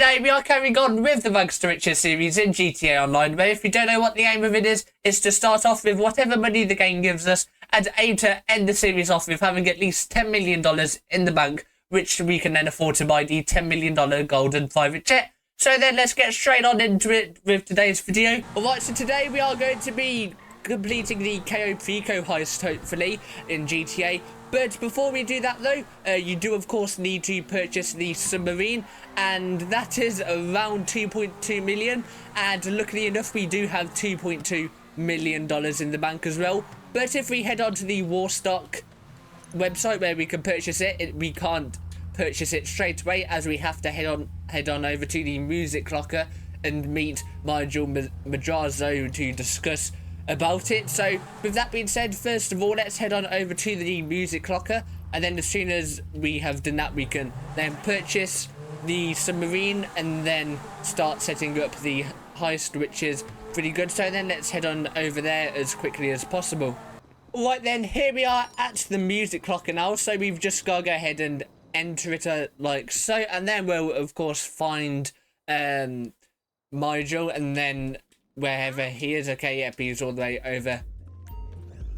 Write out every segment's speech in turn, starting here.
Today we are carrying on with the Rags to Riches series in GTA Online, where if you don't know what the aim of it is to start off with whatever money the game gives us and aim to end the series off with having at least $10 million in the bank, which we can then afford to buy the $10 million golden private jet. So then let's get straight on into it with today's video. Alright, so today we are going to be completing the Cayo Perico Heist, hopefully, in GTA. But before we do that though, you do of course need to purchase the submarine, and that is around 2.2 million, and luckily enough we do have $2.2 million in the bank as well. But if we head on to the Warstock website where we can purchase it, we can't purchase it straight away, as we have to head on over to the music locker and meet Nigel Madrazo to discuss about it. So with that being said, first of all, let's head on over to the music locker, and then as soon as we have done that, we can then purchase the submarine and then start setting up the heist, which is pretty good. So then let's head on over there as quickly as possible. Right then, here we are at the music locker now, so we've just got to go ahead and enter it like so, and then we'll of course find Nigel, and then wherever he is. Okay, yep, he's all the way over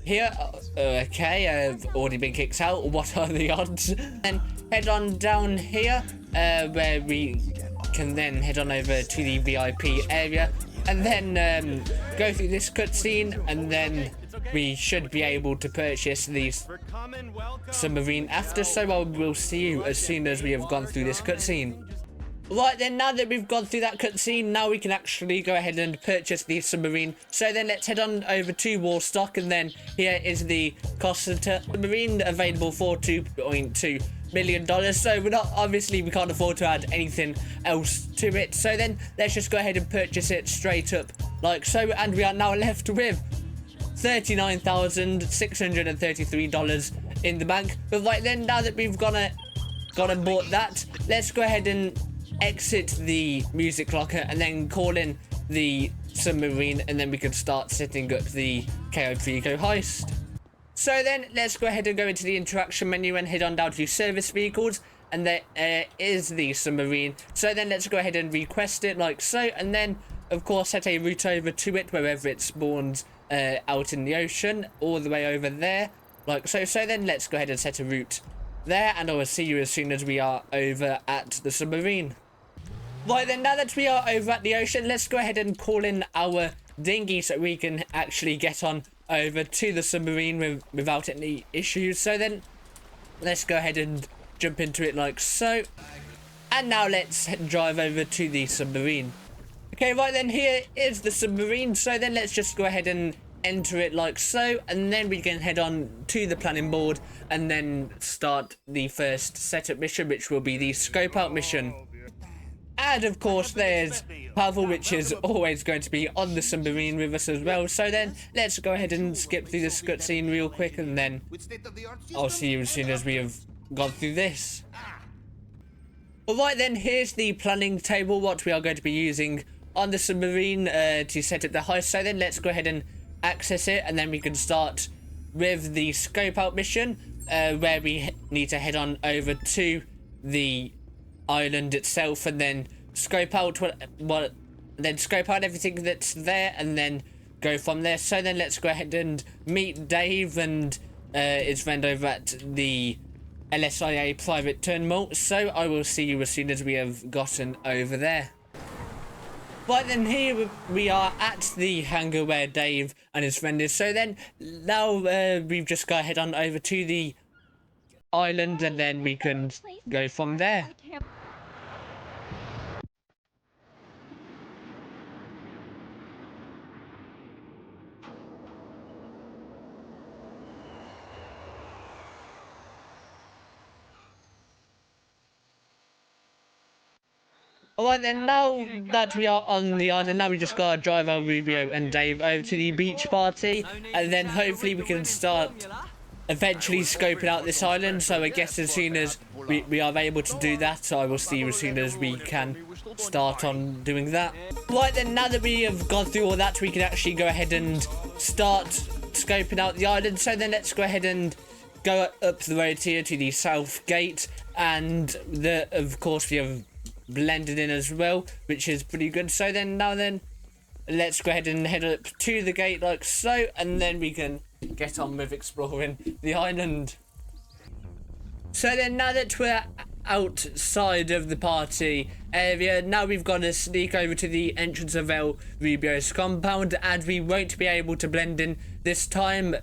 here. Okay, I've already been kicked out. What are the odds? And head on down here, where we can then head on over to the VIP area, and then go through this cutscene, and then we should be able to purchase the submarine after. So I will see you as soon as we have gone through this cutscene. Right then, now that we've gone through that cutscene, now we can actually go ahead and purchase the submarine. So then let's head on over to Warstock, and then here is the Costa submarine, available for $2.2 million. So we can't afford to add anything else to it. So then let's just go ahead and purchase it straight up like so, and we are now left with $39,633 in the bank. But right then, now that we've gone and bought that, let's go ahead and exit the music locker and then call in the submarine, and then we can start setting up the Cayo Perico heist. So then let's go ahead and go into the interaction menu and head on down to service vehicles, and there is the submarine. So then let's go ahead and request it like so, and then of course set a route over to it wherever it spawns out in the ocean, all the way over there like so. So then let's go ahead and set a route there, and I will see you as soon as we are over at the submarine. Right then, now that we are over at the ocean, let's go ahead and call in our dinghy so we can actually get on over to the submarine without any issues. So then let's go ahead and jump into it like so, and now let's drive over to the submarine. Okay, right then, here is the submarine. So then let's just go ahead and enter it like so, and then we can head on to the planning board and then start the first setup mission, which will be the scope out mission. And of course there's Pavel, which is always going to be on the submarine with us as well. So then let's go ahead and skip through this cutscene real quick, and then I'll see you as soon as we have gone through this. Alright then, here's the planning table, what we are going to be using on the submarine to set up the heist. So then let's go ahead and access it, and then we can start with the scope out mission, where we need to head on over to the island itself, and then scope out scope out everything that's there, and then go from there. So then let's go ahead and meet Dave and his friend over at the LSIA private terminal. So I will see you as soon as we have gotten over there. Right then, here we are at the hangar where Dave and his friend is. So then now we've just got to head on over to the island, and then we can go from there. Alright then, now that we are on the island, now we just gotta drive our Rubio and Dave over to the beach party, and then hopefully we can start eventually scoping out this island. So I guess as soon as we are able to do that, I will see you as soon as we can start on doing that. Right then, now that we have gone through all that, we can actually go ahead and start scoping out the island. So then let's go ahead and go up the road here to the south gate, and of course we have blended in as well, which is pretty good. So then, now then, let's go ahead and head up to the gate like so, and then we can get on with exploring the island. So then, now that we're outside of the party area, now we've got to sneak over to the entrance of El Rubio's compound, and we won't be able to blend in this time,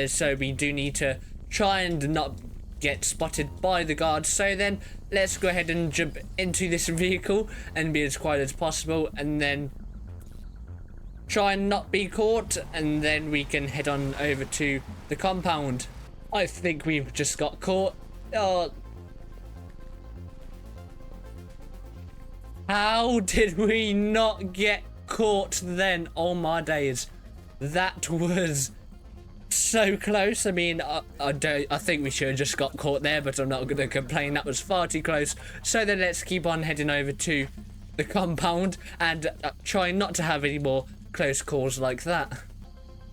so we do need to try and not get spotted by the guards. So then, let's go ahead and jump into this vehicle and be as quiet as possible, and then try and not be caught, and then we can head on over to the compound. I think we've just got caught. Oh, how did we not get caught then? Oh my days, that was so close. I mean, I think we should have just got caught there, but I'm not gonna complain. That was far too close. So then, let's keep on heading over to the compound and try not to have any more close calls like that.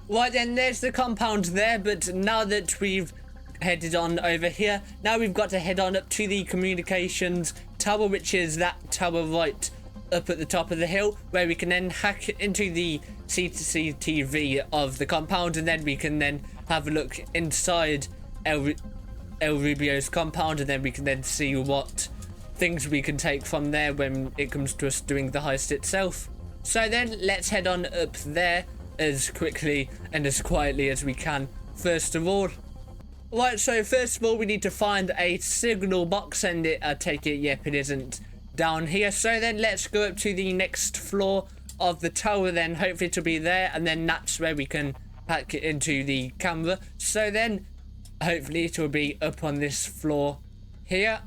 Right then, there's the compound there, but now that we've headed on over here, now we've got to head on up to the communications tower, which is that tower right up at the top of the hill, where we can then hack into the CCTV of the compound, and then we can then have a look inside El Rubio's compound, and then we can then see what things we can take from there when it comes to us doing the heist itself. So then, let's head on up there as quickly and as quietly as we can first of all. Right, so first of all, we need to find a signal box, and I take it, yep, it isn't down here. So then, let's go up to the next floor of the tower, then hopefully it'll be there, and then that's where we can hack it into the camera. So then, hopefully it'll be up on this floor here.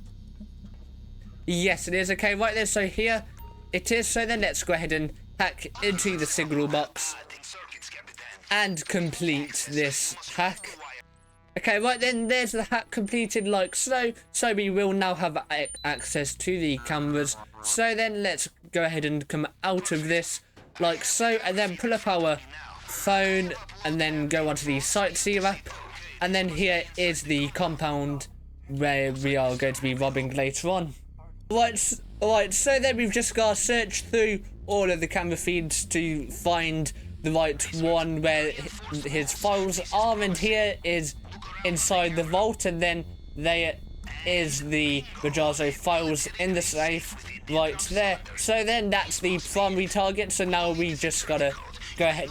Yes, it is. Okay, right there, so here it is. So then, let's go ahead and hack into the signal box and complete this hack. Okay, right then, there's the hack completed like so. So we will now have access to the cameras. So then, let's go ahead and come out of this like so, and then pull up our phone, and then go onto the Sightseer app. And then here is the compound where we are going to be robbing later on. Right, so then we've just got to search through all of the camera feeds to find the right one where his files are, and here is inside the vault, and then there is the Rajazo files in the safe right there. So then, that's the primary target. So now we just gotta go ahead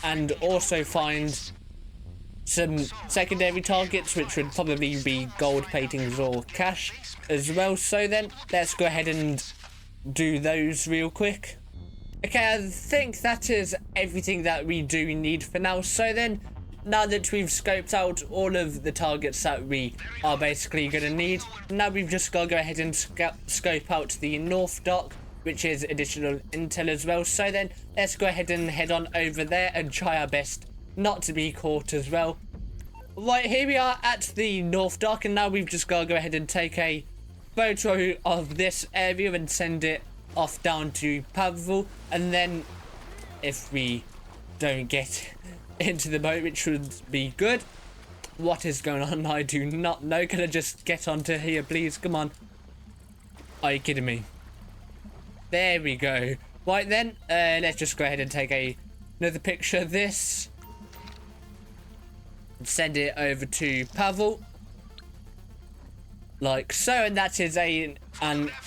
and also find some secondary targets, which would probably be gold paintings or cash as well. So then, let's go ahead and do those real quick. Okay, I think that is everything that we do need for now. So then, now that we've scoped out all of the targets that we are basically going to need, now we've just got to go ahead and scope out the North Dock, which is additional intel as well. So then, let's go ahead and head on over there and try our best not to be caught as well. Right, here we are at the North Dock, and now we've just got to go ahead and take a photo of this area and send it off down to Pavel. And then, if we don't get into the boat, which would be good. What is going on? I do not know. Can I just get onto here, please? Come on. Are you kidding me? There we go. Right then, let's just go ahead and take another picture of this. Send it over to Pavel. Like so, and that is an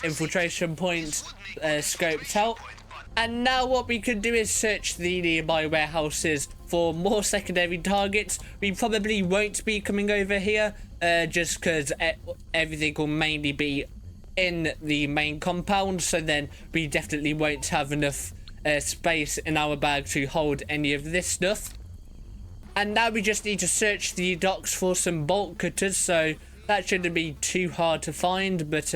infiltration point scoped out. And now what we can do is search the nearby warehouses for more secondary targets. We probably won't be coming over here, just because everything will mainly be in the main compound. So then we definitely won't have enough space in our bag to hold any of this stuff. And now we just need to search the docks for some bolt cutters. So that shouldn't be too hard to find. But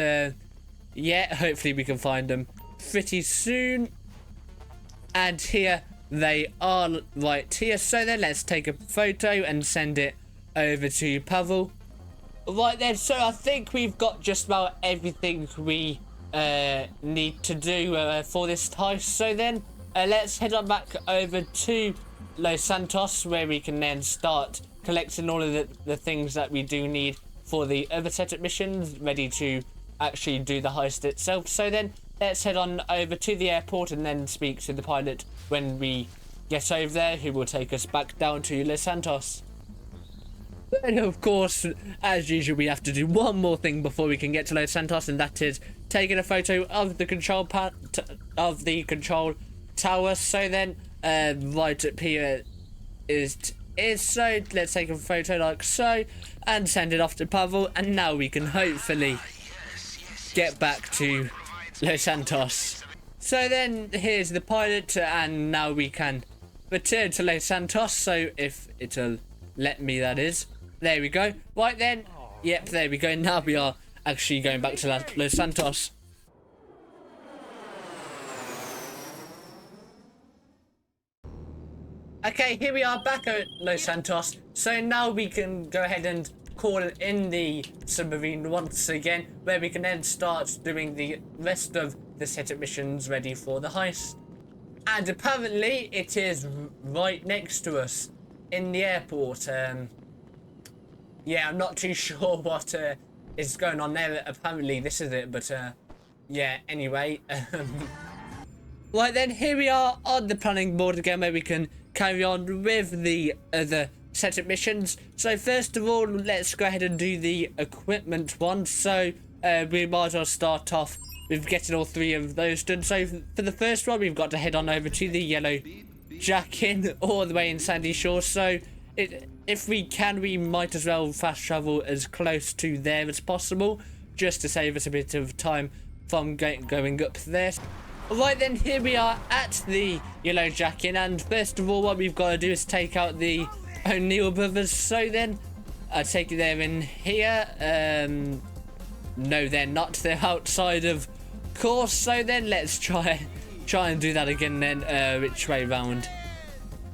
yeah, hopefully we can find them pretty soon. And here they are right here. So then, let's take a photo and send it over to Pavel. Right then, so I think we've got just about everything we need to do for this heist. So then, let's head on back over to Los Santos, where we can then start collecting all of the things that we do need for the other setup missions, ready to actually do the heist itself. So then let's head on over to the airport and then speak to the pilot when we get over there, who will take us back down to Los Santos. And of course, as usual, we have to do one more thing before we can get to Los Santos, and that is taking a photo of the control tower. So then, right up here is so. Let's take a photo like so, and send it off to Pavel, and now we can hopefully get back to Los Santos. So then, here's the pilot, and now we can return to Los Santos. So if it'll let me, that is. There we go. Right then. Yep, there we go. Now we are actually going back to Los Santos. Okay, here we are back at Los Santos. So now we can go ahead and call in the submarine once again, where we can then start doing the rest of the setup missions ready for the heist. And apparently it is right next to us in the airport. Yeah, I'm not too sure what is going on there. Apparently this is it, but yeah, anyway. Right then, here we are on the planning board again, where we can carry on with the other setup missions. So first of all, let's go ahead and do the equipment one. So we might as well start off with getting all three of those done. So for the first one, we've got to head on over to the Yellow Jacket all the way in Sandy Shores. So if we can, we might as well fast travel as close to there as possible, just to save us a bit of time from going up there. Right then, here we are at the Yellow Jacket, and first of all, what we've got to do is take out the O'Neill brothers. So then, I take it they're in here. No, they're not. They're outside, of course. So then, let's try and do that again. Then, which way round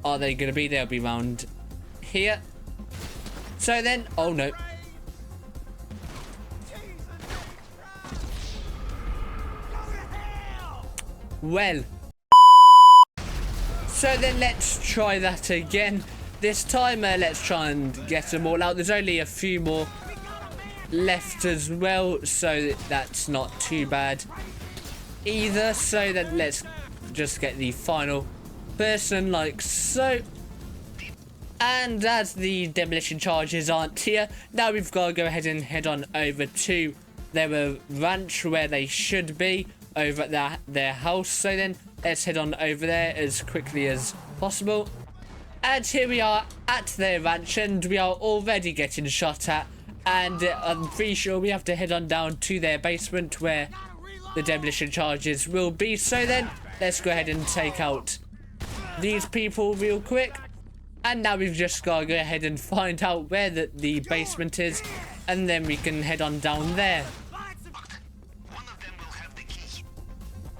are they going to be? They'll be round here. So then, oh no. Well. So then let's try that again. This time, let's try and get them all out. There's only a few more left as well, so that's not too bad either. So then let's just get the final person like so. And as the demolition charges aren't here, now we've got to go ahead and head on over to their ranch, where they should be, over at their house. So then let's head on over there as quickly as possible. And here we are at their ranch, and we are already getting shot at. And I'm pretty sure we have to head on down to their basement, where the demolition charges will be. So then let's go ahead and take out these people real quick. And now we've just got to go ahead and find out where the basement is, and then we can head on down there.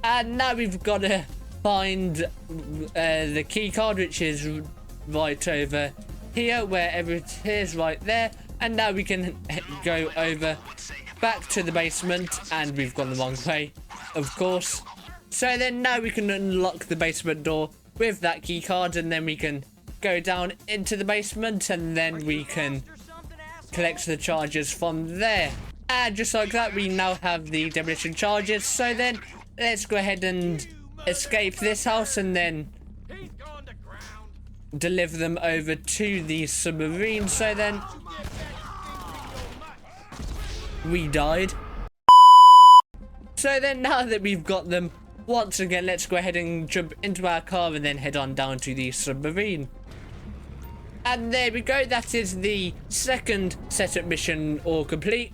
And now we've got to find the key card, which is right over here, wherever it is, right there. And now we can go over back to the basement, and we've gone the wrong way, of course. So then now we can unlock the basement door with that key card, and then we can go down into the basement, and then we can collect the charges from there. And just like that, we now have the demolition charges. So then let's go ahead and escape this house, and then deliver them over to the submarine. So then we died. So then, now that we've got them, once again, let's go ahead and jump into our car and then head on down to the submarine. And there we go, that is the second setup mission all complete.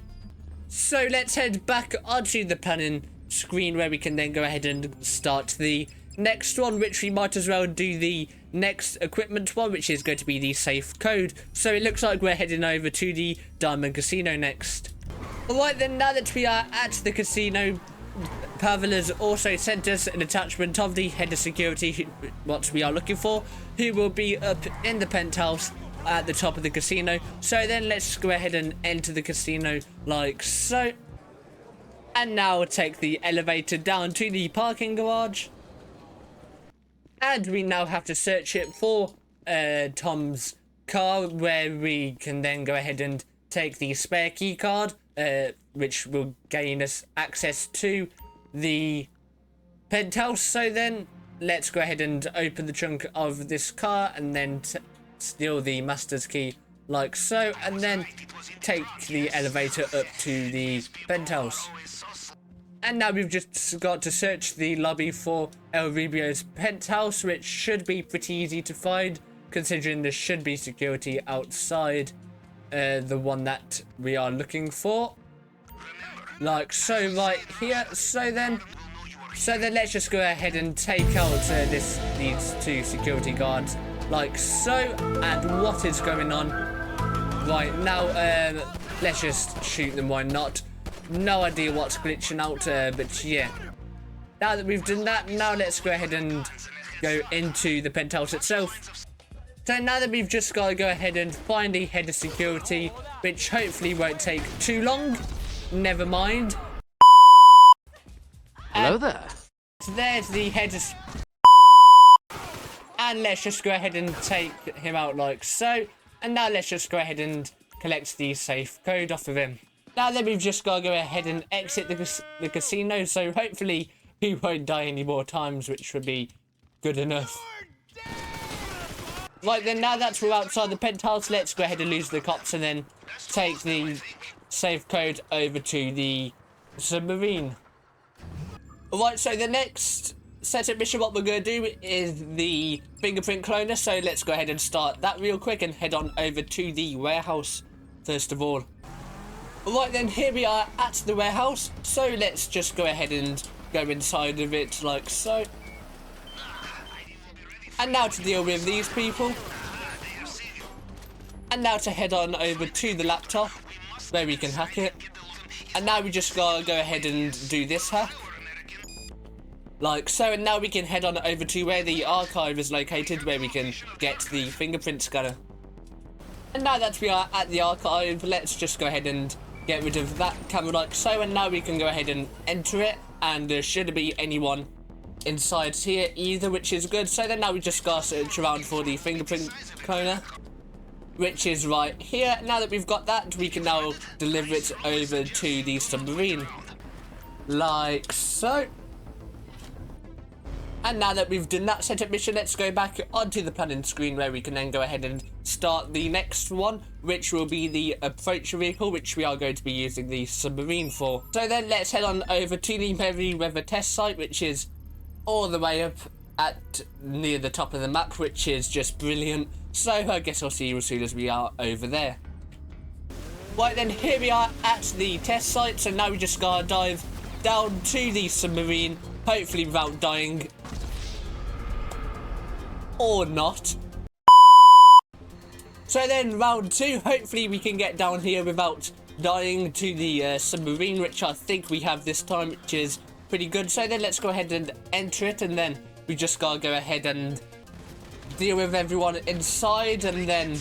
So let's head back onto the planning screen, where we can then go ahead and start the next one, which we might as well do the next equipment one, which is going to be the safe code. So it looks like we're heading over to the Diamond Casino next. Alright then, now that we are at the casino, Pavel has also sent us an attachment of the head of security, what we are looking for, who will be up in the penthouse at the top of the casino. So then let's go ahead and enter the casino like so. And now take the elevator down to the parking garage. And we now have to search it for Tom's car, where we can then go ahead and take the spare key card, which will gain us access to the penthouse. So then let's go ahead and open the trunk of this car and then steal the master's key like so, and then take the elevator up to the penthouse. And now we've just got to search the lobby for El Rubio's penthouse, which should be pretty easy to find, considering there should be security outside the one that we are looking for. Like so, right here. So then let's just go ahead and take out these two security guards, like so. And what is going on right now? Let's just shoot them. Why not? No idea what's glitching out, but yeah. Now that we've done that, now let's go ahead and go into the penthouse itself. So now that we've just got to go ahead and find the head of security, which hopefully won't take too long. Never mind. Hello there. There's the head of... And let's just go ahead and take him out like so. And now let's just go ahead and collect the safe code off of him. Now that we've just got to go ahead and exit the casino, so hopefully we won't die any more times, which would be good enough. Right then, now that we're outside the penthouse, let's go ahead and lose the cops and then take the safe code over to the submarine. Alright, so the next setup mission, what we're going to do is the fingerprint cloner, so let's go ahead and start that real quick and head on over to the warehouse first of all. Right then, here we are at the warehouse, so let's just go ahead and go inside of it like so. And now to deal with these people. And now to head on over to the laptop, where we can hack it. And now we just gotta go ahead and do this hack. Like so, and now we can head on over to where the archive is located, where we can get the fingerprint scanner. And now that we are at the archive, let's just go ahead and get rid of that camera like so, and now we can go ahead and enter it, and there shouldn't be anyone inside here either, which is good. So then now we just gotta search around for the fingerprint cloner, which is right here. Now that we've got that, we can now deliver it over to the submarine like so. And now that we've done that setup mission, let's go back onto the planning screen, where we can then go ahead and start the next one, which will be the approach vehicle, which we are going to be using the submarine for. So then let's head on over to the Merryweather test site, which is all the way up at near the top of the map, which is just brilliant. So I guess I'll see you as soon as we are over there. Right then, here we are at the test site, so now we just gotta dive down to the submarine, hopefully without dying. Or not. So then round 2, hopefully we can get down here without dying to the submarine, which I think we have this time, which is pretty good. So then let's go ahead and enter it, and then we just gotta go ahead and deal with everyone inside, and then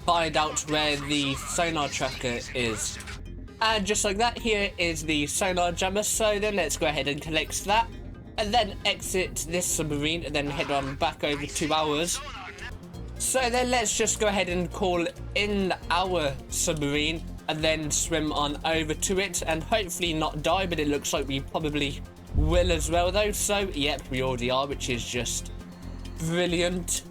find out where the sonar tracker is. And just like that, here is the sonar jammer. So then let's go ahead and collect that, and then exit this submarine, and then head on back over to ours. So then let's just go ahead and call in our submarine, and then swim on over to it, and hopefully not die, but it looks like we probably will as well though. So yep, we already are, which is just brilliant.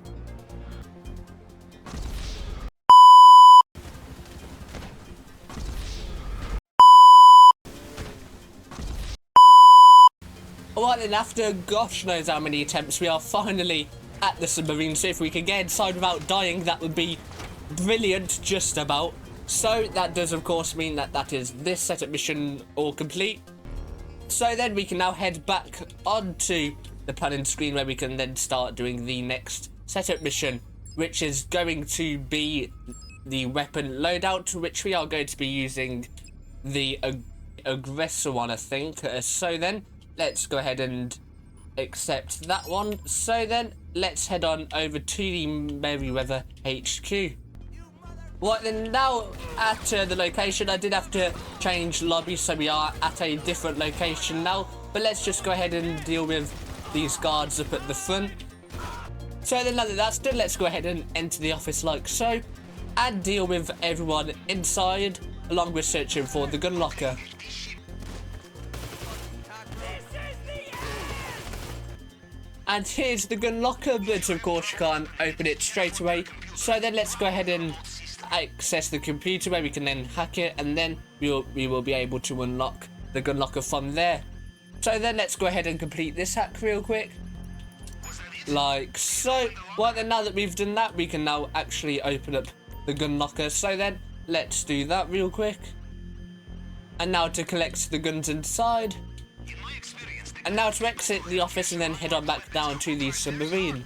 Alright then, after gosh knows how many attempts, we are finally at the submarine. So if we can get inside without dying, that would be brilliant, just about. So that does of course mean that that is this setup mission all complete. So then we can now head back onto the planning screen, where we can then start doing the next setup mission, which is going to be the weapon loadout, which we are going to be using the aggressor one, I think. So then let's go ahead and accept that one. So then let's head on over to the Merryweather HQ. Right then, now at the location, I did have to change lobby, so we are at a different location now. But let's just go ahead and deal with these guards up at the front. So then now that that's done, let's go ahead and enter the office like so, and deal with everyone inside along with searching for the gun locker. And here's the gun locker, but of course you can't open it straight away. So then let's go ahead and access the computer where we can then hack it, and then we will be able to unlock the gun locker from there. So then let's go ahead and complete this hack real quick. Like so. Well then, now that we've done that, we can now actually open up the gun locker. So then let's do that real quick. And now to collect the guns inside. And now to exit the office and then head on back down to the submarine.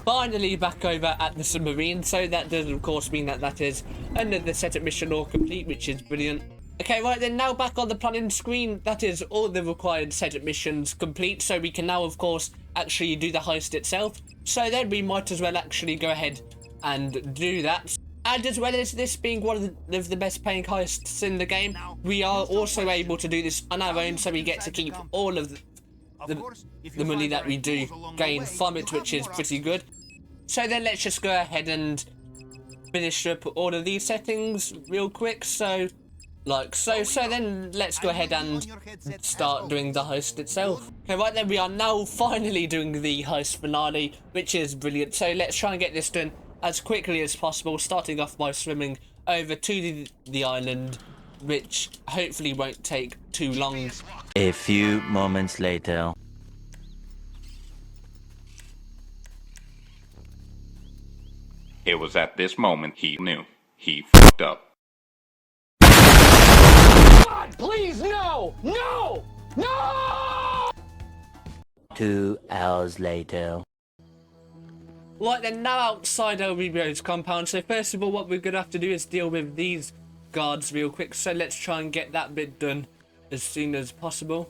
Finally back over at the submarine, so that does of course mean that that is another setup mission all complete, which is brilliant. Okay, right then, now back on the planning screen, that is all the required setup missions complete, so we can now of course actually do the heist itself. So then we might as well actually go ahead and do that. And as well as this being one of the best paying heists in the game, we are also able to do this on our own, so we get to keep all of the money that we do gain from it, which is pretty good. So then let's just go ahead and finish up all of these settings real quick. So like so. So then let's go ahead and start doing the heist itself. Okay, right then, we are now finally doing the heist finale, which is brilliant. So let's try and get this done as quickly as possible, starting off by swimming over to the island, which hopefully won't take too long. A few moments later. It was at this moment he knew. He fucked up. God, please, no! No! No! 2 hours later. Right then, now outside El Rubio's compound. So first of all, what we're going to have to do is deal with these guards real quick. So let's try and get that bit done as soon as possible.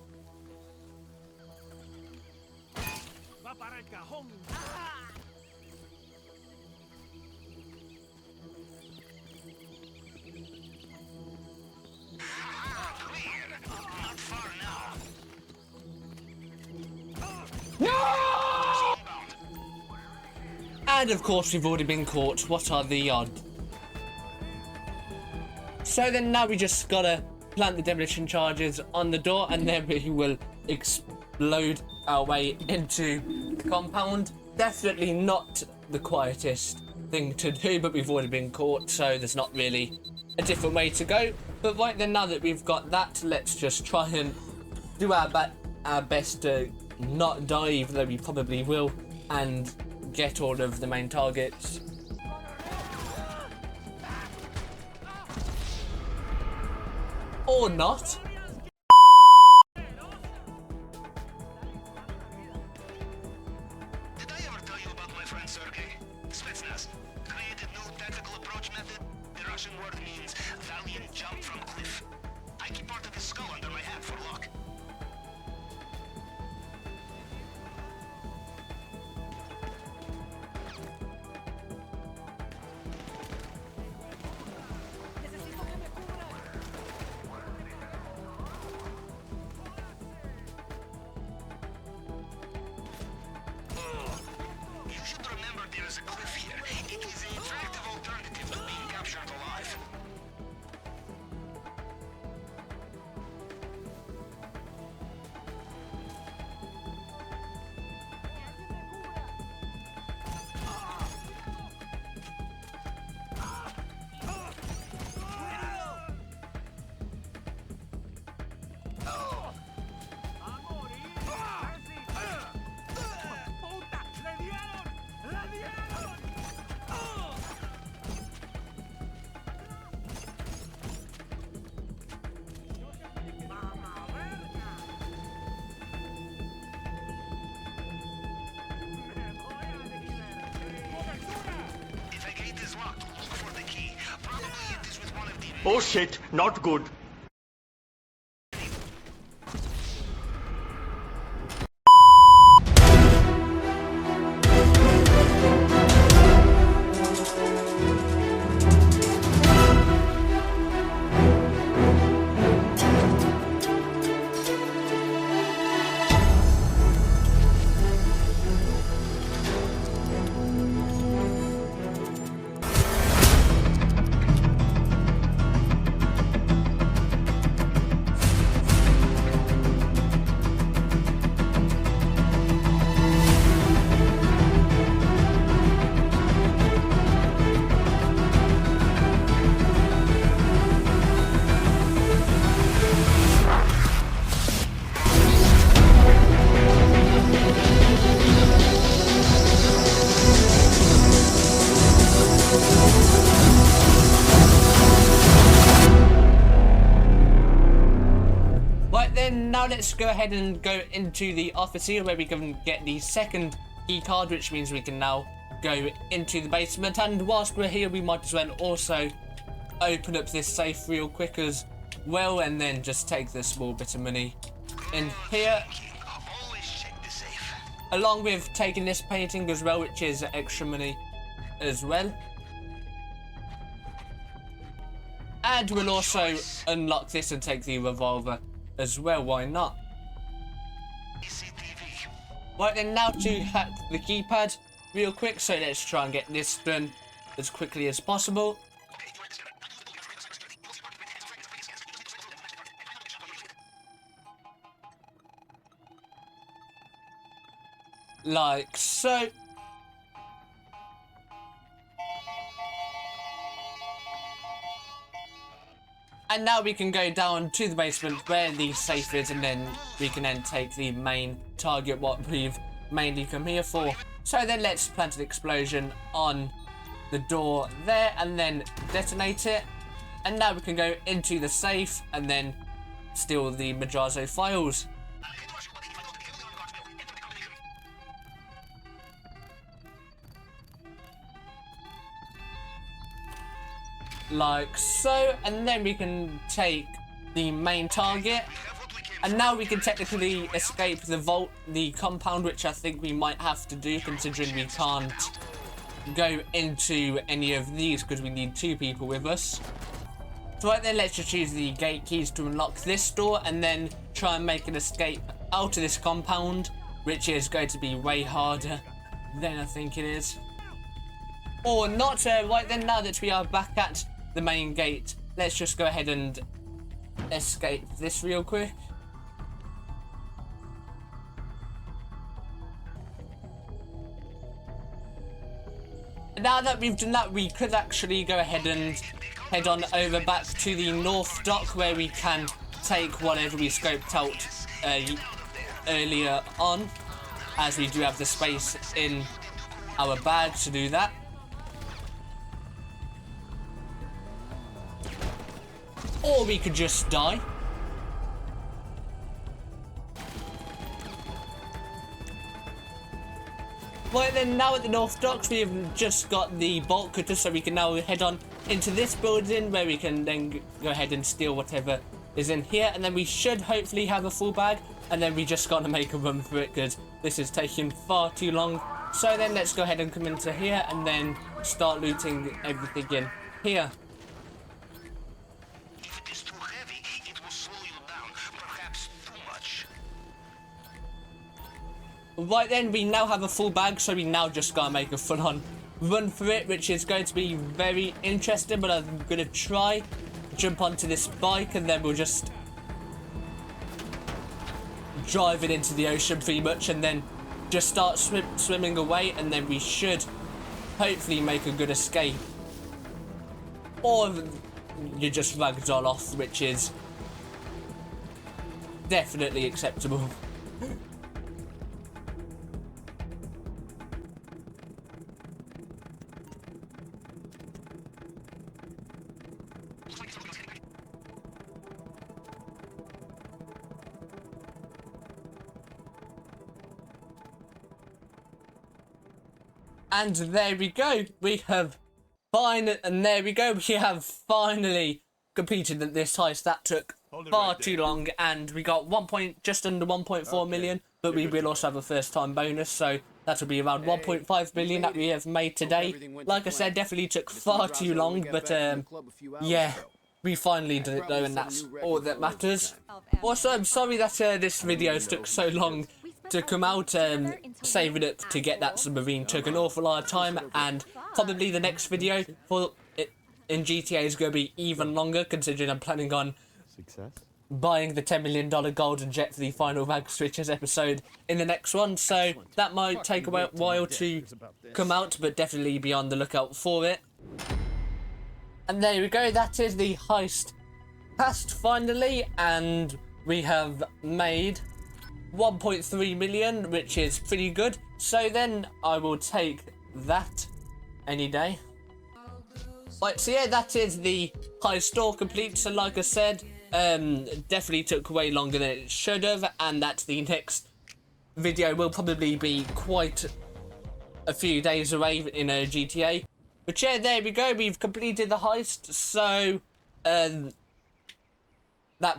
No! And of course we've already been caught. What are the odds? So then now we just gotta plant the demolition charges on the door, and then we will explode our way into the compound. Definitely not the quietest thing to do, but we've already been caught, so there's not really a different way to go. But right then, now that we've got that, let's just try and do our best to not die, even though we probably will, and get all of the main targets. Or not. Did I ever tell you about my friend Sergey? Spetsnaz created new tactical approach method. The Russian word means valiant jump from cliff. I keep part of his skull under my hat for luck. You should remember there is a cliff here. It is an attractive alternative to being captured alive. If a gate is locked, look for the key. Probably it is with one of the... Oh shit, not good. let's go ahead and go into the office here where we can get the second key card, which means we can now go into the basement. And whilst we're here, we might as well also open up this safe real quick as well, and then just take the small bit of money in here, Always check the safe. along with taking this painting as well, which is extra money as well. And we'll also unlock this and take the revolver as well, why not? CCTV. Right then, now to hack the keypad real quick, so let's try and get this done as quickly as possible. Like so. And now we can go down to the basement where the safe is, and then we can then take the main target, what we've mainly come here for. So then let's plant an explosion on the door there and then detonate it. And now we can go into the safe and then steal the Majazo files. Like so, and then we can take the main target, and now we can technically escape the vault, the compound, which I think we might have to do considering we can't go into any of these because we need 2 people with us. So right then, let's just use the gate keys to unlock this door and then try and make an escape out of this compound, which is going to be way harder than I think it is. Or not. Right then, now that we are back at the main gate, let's just go ahead and escape this real quick. Now that we've done that, we could actually go ahead and head on over back to the north dock where we can take whatever we scoped out earlier on, as we do have the space in our bag to do that. Or we could just die. Right then, now at the North Docks, we have just got the bolt cutter, so we can now head on into this building where we can then go ahead and steal whatever is in here, and then we should hopefully have a full bag, and then we just gotta make a run for it because this is taking far too long. So then let's go ahead and come into here and then start looting everything in here. If it is too heavy, it will slow you down. Perhaps too much. Right then, we now have a full bag, so we now just gotta make a full-on run for it, which is going to be very interesting, but I'm gonna try jump onto this bike and then we'll just drive it into the ocean pretty much, and then just start swimming away, and then we should hopefully make a good escape. Or you just ragdoll off, which is definitely acceptable. And there we go. We have finally completed this heist. That took far too long, and we got just under 1.4 million, but we will also have a first time bonus, so that will be around 1.5 million that we have made today. Like I said, definitely took far too long, but yeah, we finally did it though, and that's all that matters. Also, I'm sorry that this video took so long to come out. Saving it to get that submarine took an awful lot of time, and probably the next video for it in GTA is going to be even longer, considering I'm planning on buying the $10 million golden jet for the final Mag Switches episode in the next one, so that might take a while to come out, but definitely be on the lookout for it. And there we go, that is the heist passed finally, and we have made 1.3 million, which is pretty good. So then I will take that any day. Right, so yeah, that is the heist all complete. So like I said, definitely took way longer than it should have, and that the next video will probably be quite a few days away in a GTA. But yeah, there we go, we've completed the heist. So that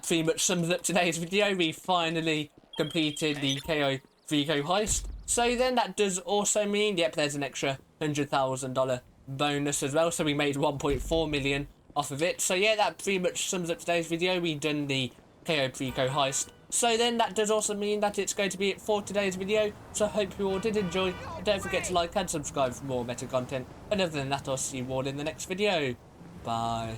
pretty much sums up today's video. We finally completed the Cayo Perico Heist. So then that does also mean, yep, there's an extra $100,000 bonus as well. So we made 1.4 million off of it. So yeah, that pretty much sums up today's video. We've done the Cayo Perico Heist. So then that does also mean that it's going to be it for today's video. So I hope you all did enjoy. Don't forget to like and subscribe for more meta content. And other than that, I'll see you all in the next video. Bye.